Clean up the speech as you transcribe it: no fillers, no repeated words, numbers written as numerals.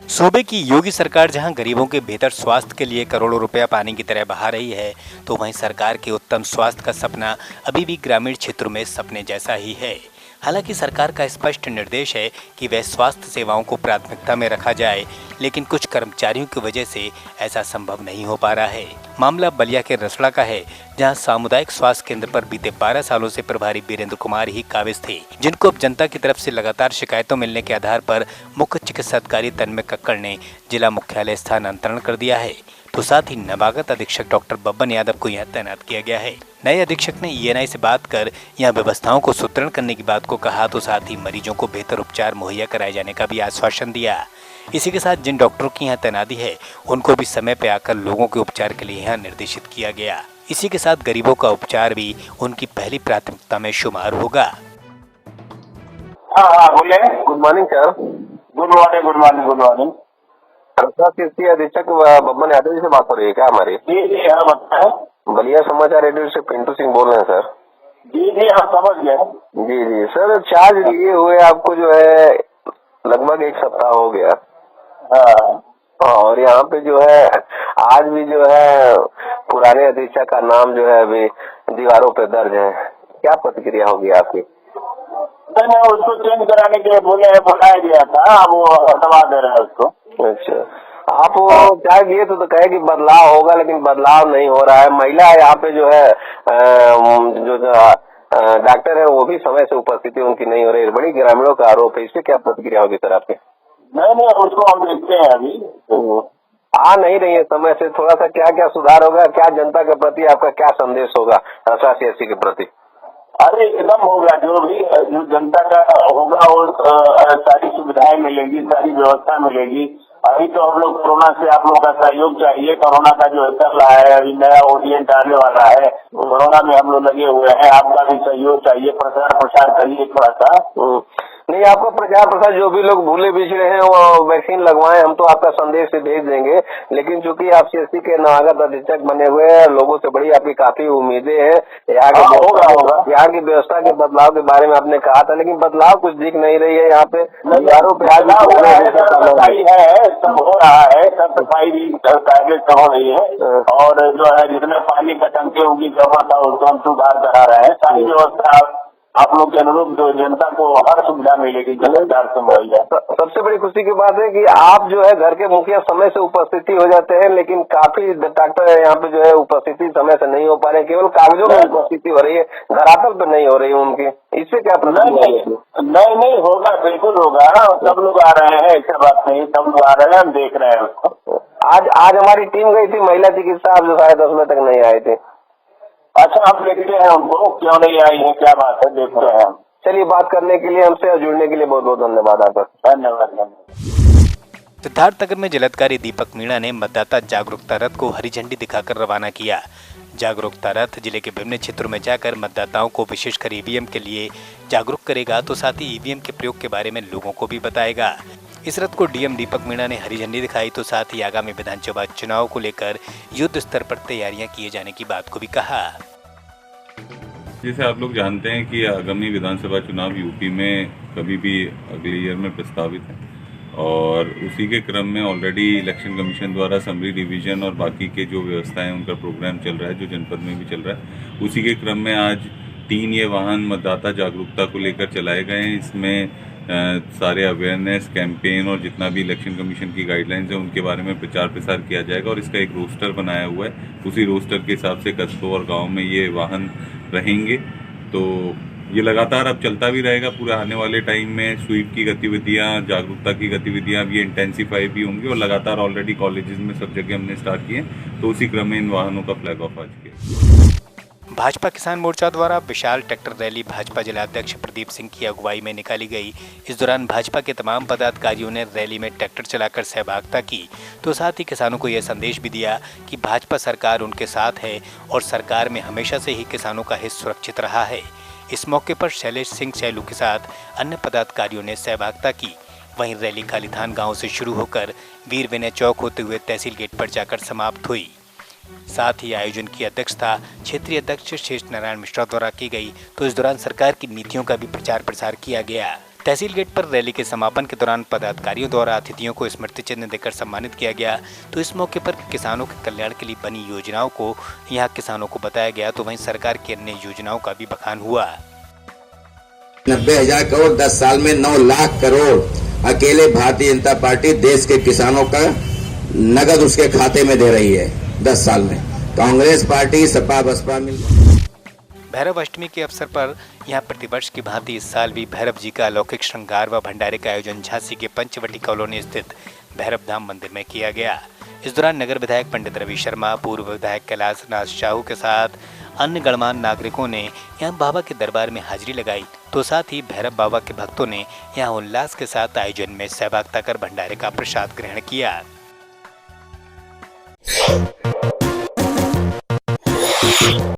सूबे की योगी सरकार जहां गरीबों के बेहतर स्वास्थ्य के लिए करोड़ों रुपया पानी की तरह बहा रही है, तो वहीं सरकार के उत्तम स्वास्थ्य का सपना अभी भी ग्रामीण क्षेत्रों में सपने जैसा ही है। हालांकि सरकार का स्पष्ट निर्देश है कि वह स्वास्थ्य सेवाओं को प्राथमिकता में रखा जाए, लेकिन कुछ कर्मचारियों की वजह से ऐसा संभव नहीं हो पा रहा है। मामला बलिया के रसड़ा का है, जहां सामुदायिक स्वास्थ्य केंद्र पर बीते 12 सालों से प्रभारी वीरेंद्र कुमार ही काबिज थे, जिनको अब जनता की तरफ से लगातार शिकायतों मिलने के आधार पर मुख्य चिकित्साधिकारी तन्मय कक्कड़ ने जिला मुख्यालय स्थानांतरण कर दिया है। तो साथ ही नवागत अधीक्षक डॉक्टर बब्बन यादव को यहाँ तैनात किया गया है। नए अधीक्षक ने ईएनआई से बात कर यहाँ व्यवस्थाओं को सुदृढ़ करने की बात को कहा, तो साथ ही मरीजों को बेहतर उपचार मुहैया कराए जाने का भी आश्वासन दिया। इसी के साथ जिन डॉक्टरों की यहाँ तैनाती है, उनको भी समय पे आकर लोगों के उपचार के लिए यहाँ निर्देशित किया गया। इसी के साथ गरीबों का उपचार भी उनकी पहली प्राथमिकता में शुमार होगा। हाँ बोले। Good morning sir. Good morning good morning good morning. कृषि अधीक्षक बब्बन यादव जी से बात हो रही है क्या हमारी? जी हाँ बताए। बलिया समाचार रेडियो से पिंटू सिंह बोल रहे हैं सर। जी हाँ समझ गए। जी सर, चार्ज लिए हुए आपको जो है लगभग एक सप्ताह हो गया। हाँ और यहाँ पे जो है आज भी जो है पुराने अधीक्षक का नाम जो है अभी दीवारों पे दर्ज है। क्या प्रतिक्रिया होगी आपकी? मैंने उसको चेंज कराने के लिए बुलाया गया था, वो हटवा दे रहे हैं उसको। अच्छा, आप वो क्या किए तो कहे कि बदलाव होगा, लेकिन बदलाव नहीं हो रहा है। महिला यहाँ पे जो है जो डॉक्टर है वो भी समय से उपस्थिति उनकी नहीं हो रही है। बड़ी ग्रामीणों का आरोप है, इससे क्या प्रतिक्रिया होगी सर आपकी? नहीं उसको हम देखते हैं अभी। आ नहीं रही है समय से, थोड़ा सा क्या क्या सुधार होगा, क्या जनता के प्रति आपका क्या संदेश होगा रसड़ा के प्रति? अरे एकदम होगा, जो भी जो जनता का होगा वो सारी सुविधाएं मिलेगी, सारी व्यवस्था मिलेगी। अभी तो हम लोग कोरोना से आप लोगों का सहयोग चाहिए। कोरोना का जो चल रहा है, अभी नया ओरिएंट आने वाला है, कोरोना में हम लोग लगे हुए हैं। आपका भी सहयोग चाहिए, प्रचार प्रसार करिए थोड़ा सा। नहीं, आपका प्रचार प्रसार जो भी लोग भूले बिछड़े हैं वो वैक्सीन लगवाएं, हम तो आपका संदेश से भेज देंगे। लेकिन चूंकि आप सीएससी के नवागत अधीक्षक बने हुए हैं, लोगों से बड़ी आपकी काफी उम्मीदें हैं। यहाँ की व्यवस्था के बदलाव के बारे में आपने कहा था, लेकिन बदलाव कुछ दिख नहीं रही है। यहाँ पे दीवारों पे सफाई है, सब हो रहा है, सब सफाई भी कायदे से हो रही है। और जो है जितने पानी का टंकी होगी जमा था उसको हम सुधार करा रहे हैं। सारी व्यवस्था आप लोग के अनुरूप जो जनता को हर सुविधा मिलेगी सरकार से मुहैया। सबसे बड़ी खुशी की बात है कि आप जो है घर के मुखिया समय से उपस्थिति हो जाते हैं, लेकिन काफी डॉक्टर यहाँ पे जो है उपस्थिति समय से नहीं हो पा रहे, केवल कागजों में उपस्थिति हो रही है, धरातल पे नहीं हो रही है उनकी। इससे क्या नहीं होगा, बिल्कुल होगा। सब लोग आ रहे हैं, ऐसा बात नहीं, सब लोग आ रहे हैं, हम देख रहे हैं उसको। आज हमारी टीम गई थी महिला चिकित्सा, आप जो 10:30 बजे तक नहीं आए थे। अच्छा, आप देखते हैं उनको क्यों नहीं आई है, क्या बात है, देखते हैं। चलिए, बात करने के लिए हमसे और जुड़ने के लिए बहुत बहुत धन्यवाद आपका। धन्यवाद। सिद्धार्थनगर में जिलाधिकारी दीपक मीणा ने मतदाता जागरूकता रथ को हरी झंडी दिखाकर रवाना किया। जागरूकता रथ जिले के विभिन्न क्षेत्रों में जाकर मतदाताओं को विशेषकर ईवीएम के लिए जागरूक करेगा, तो साथ ही ईवीएम के प्रयोग के बारे में लोगों को भी बताएगा। इस रथ को डीएम दीपक मीणा ने हरी झंडी दिखाई, तो साथ ही आगामी विधानसभा चुनाव को लेकर युद्ध स्तर पर तैयारियां किए जाने की बात को भी कहा। जैसे आप लोग जानते हैं कि आगामी विधानसभा चुनाव यूपी में कभी भी अगले ईयर में प्रस्तावित है, और उसी के क्रम में ऑलरेडी इलेक्शन कमीशन द्वारा समरी डिवीजन और बाकी के जो व्यवस्थाएं उनका प्रोग्राम चल रहा है, जो जनपद में भी चल रहा है। उसी के क्रम में आज 3 ये वाहन मतदाता जागरूकता को लेकर चलाए गए हैं। इसमें सारे अवेयरनेस कैंपेन और जितना भी इलेक्शन कमीशन की गाइडलाइंस है उनके बारे में प्रचार प्रसार किया जाएगा, और इसका एक रोस्टर बनाया हुआ है। उसी रोस्टर के हिसाब से कस्बों और गाँव में ये वाहन रहेंगे। तो ये लगातार अब चलता भी रहेगा पूरा आने वाले टाइम में। स्वीप की गतिविधियाँ, जागरूकता की गतिविधियाँ भी इंटेंसिफाई भी होंगी, और लगातार ऑलरेडी कॉलेजेस में सब जगह हमने स्टार्ट किए, तो उसी क्रम में इन वाहनों का फ्लैग ऑफ आज किया। भाजपा किसान मोर्चा द्वारा विशाल ट्रैक्टर रैली भाजपा जिलाध्यक्ष प्रदीप सिंह की अगुवाई में निकाली गई। इस दौरान भाजपा के तमाम पदाधिकारियों ने रैली में ट्रैक्टर चलाकर सहभागिता की, तो साथ ही किसानों को यह संदेश भी दिया कि भाजपा सरकार उनके साथ है और सरकार में हमेशा से ही किसानों का हित सुरक्षित रहा है। इस मौके पर शैलेश सिंह सैलू के साथ अन्य पदाधिकारियों ने सहभागिता की। वहीं रैली कालीथान गाँव से शुरू होकर वीर विनय चौक होते हुए तहसील गेट पर जाकर समाप्त हुई। साथ ही आयोजन की अध्यक्षता क्षेत्रीय अध्यक्ष शेष नारायण मिश्रा द्वारा की गई। तो इस दौरान सरकार की नीतियों का भी प्रचार प्रसार किया गया। तहसील गेट पर रैली के समापन के दौरान पदाधिकारियों द्वारा अतिथियों को स्मृति चिन्ह देकर सम्मानित किया गया। तो इस मौके पर किसानों के कल्याण के लिए बनी योजनाओं को यहाँ किसानों को बताया गया। तो वहीं सरकार की अन्य योजनाओं का भी बखान हुआ। 90,000 करोड़ 10 साल में 9 लाख करोड़ अकेले भारतीय जनता पार्टी देश के किसानों का नगद उसके खाते में दे रही है 10 साल में। कांग्रेस पार्टी सपा बसपा मिल भैरव अष्टमी के अवसर पर यहाँ प्रतिवर्ष की भांति इस साल भी भैरव जी का अलौकिक श्रृंगार व भंडारे का आयोजन झांसी के पंचवटी कॉलोनी स्थित भैरव धाम मंदिर में किया गया। इस दौरान नगर विधायक पंडित रवि शर्मा, पूर्व विधायक कैलाश नाथ साहू के साथ अन्य गणमान्य नागरिकों ने यहाँ बाबा के दरबार में हाजिरी लगाई। तो साथ ही भैरव बाबा के भक्तों ने यहाँ उल्लास के साथ आयोजन में सहभागिता कर भंडारे का प्रसाद ग्रहण किया।